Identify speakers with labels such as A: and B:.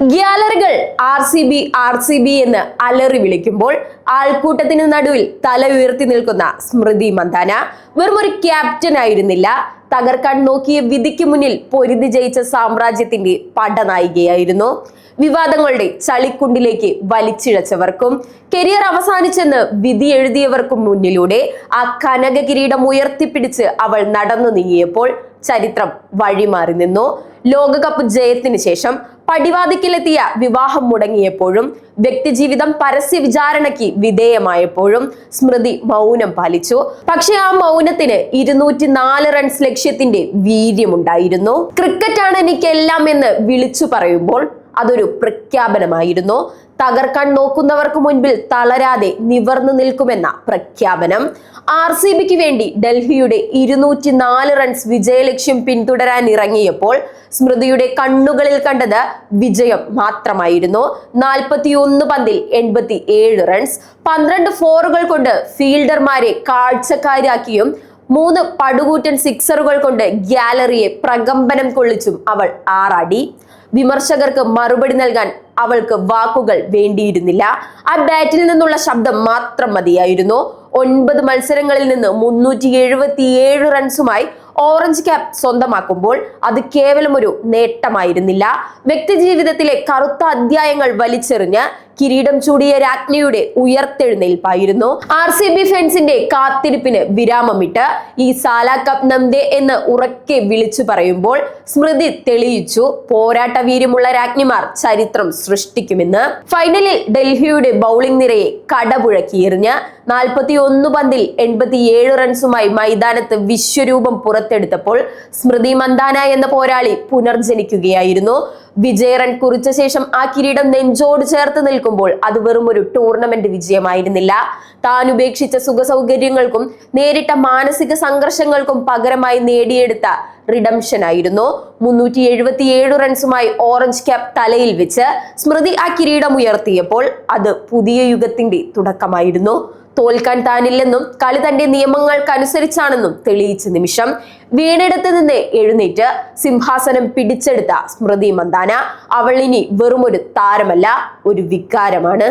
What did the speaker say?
A: ഗ്യാലറികൾ RCB എന്ന് അലറി വിളിക്കുമ്പോൾ ആൾക്കൂട്ടത്തിന് നടുവിൽ തല ഉയർത്തി നിൽക്കുന്ന സ്മൃതി മന്ദാന വെറും ഒരു ക്യാപ്റ്റൻ ആയിരുന്നില്ല, തകർക്കാൻ നോക്കിയ വിധിക്ക് മുന്നിൽ പൊരുതി ജയിച്ച സാമ്രാജ്യത്തിന്റെ പടനായികയായിരുന്നു. വിവാദങ്ങളുടെ ചളിക്കുണ്ടിലേക്ക് വലിച്ചിഴച്ചവർക്കും കരിയർ അവസാനിച്ചെന്ന് വിധി എഴുതിയവർക്കും മുന്നിലൂടെ ആ കനക കിരീടം ഉയർത്തിപ്പിടിച്ച് അവൾ നടന്നു നീങ്ങിയപ്പോൾ ചരിത്രം വഴിമാറി നിന്നു. ലോകകപ്പ് ജയത്തിന് ശേഷം പടിവാതിക്കലെത്തിയ വിവാഹം മുടങ്ങിയപ്പോഴും വ്യക്തിജീവിതം പരസ്യ വിചാരണയ്ക്ക് വിധേയമായപ്പോഴും സ്മൃതി മൗനം പാലിച്ചു. പക്ഷെ ആ മൗനത്തിന് 204 റൺസ് ലക്ഷ്യത്തിന്റെ വീര്യമുണ്ടായിരുന്നു. ക്രിക്കറ്റാണ് എനിക്കെല്ലാം എന്ന് വിളിച്ചു പറയുമ്പോൾ അതൊരു പ്രഖ്യാപനമായിരുന്നു. തകർക്കാൻ നോക്കുന്നവർക്ക് മുൻപിൽ തളരാതെ നിവർന്നു നിൽക്കുമെന്ന പ്രഖ്യാപനം. RCBക്ക് വേണ്ടി ഡൽഹിയുടെ 204 റൺസ് വിജയലക്ഷ്യം പിന്തുടരാൻ ഇറങ്ങിയപ്പോൾ സ്മൃതിയുടെ കണ്ണുകളിൽ കണ്ടത് വിജയം മാത്രമായിരുന്നു. 41 പന്തിൽ 87 റൺസ്, 12 ഫോറുകൾ കൊണ്ട് ഫീൽഡർമാരെ കാഴ്ചക്കാരാക്കിയും 3 പടുകൂറ്റൻ സിക്സറുകൾ കൊണ്ട് ഗ്യാലറിയെ പ്രകമ്പനം കൊള്ളിച്ചും അവൾ ആറാടി. വിമർശകർക്ക് മറുപടി നൽകാൻ അവൾക്ക് വാക്കുകൾ വേണ്ടിയിരുന്നില്ല. ആ ബാറ്റിൽ നിന്നുള്ള ശബ്ദം മാത്രം മതിയായിരുന്നു. 9 മത്സരങ്ങളിൽ നിന്ന് 377 റൺസുമായി ഓറഞ്ച് ക്യാപ്പ് സ്വന്തമാക്കുമ്പോൾ അത് കേവലം ഒരു നേട്ടമായിരുന്നില്ല. വ്യക്തി ജീവിതത്തിലെ കറുത്ത അധ്യായങ്ങൾ വലിച്ചെറിഞ്ഞ് കിരീടം ചൂടിയ രാജ്ഞിയുടെ ഉയർത്തെഴുന്നേൽപ്പായിരുന്നു. RCB ഫാൻസിന്റെ കാത്തിരിപ്പിന് വിരാമമിട്ട് ഈ സാല കപ്പ് നംദേ എന്ന് ഉറക്കെ വിളിച്ചു പറയുമ്പോൾ സ്മൃതി തെളിയിച്ചു, പോരാട്ട വീര്യമുള്ള രാജ്ഞിമാർ ചരിത്രം സൃഷ്ടിക്കുമെന്ന്. ഫൈനലിൽ ഡൽഹിയുടെ ബൗളിംഗ് നിരയെ കടപുഴക്കിയെറിഞ്ഞ് 41 പന്തിൽ 87 റൺസുമായി മൈതാനത്ത് വിശ്വരൂപം പുറത്തെടുത്തപ്പോൾ സ്മൃതി മന്ദാന എന്ന പോരാളി പുനർജനിക്കുകയായിരുന്നു. വിജയ റൺ കുറിച്ച ശേഷം ആ കിരീടം നെഞ്ചോട് ചേർത്ത് നിൽക്കുമ്പോൾ അത് വെറും ഒരു ടൂർണമെന്റ് വിജയമായിരുന്നില്ല. താൻ ഉപേക്ഷിച്ച സുഖസൗകര്യങ്ങൾക്കും നേരിട്ട മാനസിക സംഘർഷങ്ങൾക്കും പകരമായി നേടിയെടുത്ത റിഡംഷൻ ആയിരുന്നു. 377 റൺസുമായി ഓറഞ്ച് ക്യാപ്പ് തലയിൽ വെച്ച് സ്മൃതി ആ കിരീടം ഉയർത്തിയപ്പോൾ അത് പുതിയ യുഗത്തിന്റെ തുടക്കമായിരുന്നു. തോൽക്കാൻ താനില്ലെന്നും കളി തന്റെ നിയമങ്ങൾക്കനുസരിച്ചാണെന്നും തെളിയിച്ച നിമിഷം. വീണിടത്ത് നിന്ന് എഴുന്നേറ്റ് സിംഹാസനം പിടിച്ചെടുത്ത സ്മൃതി മന്ദാന അവൾ ഇനി വെറുമൊരു താരമല്ല, ഒരു വികാരമാണ്.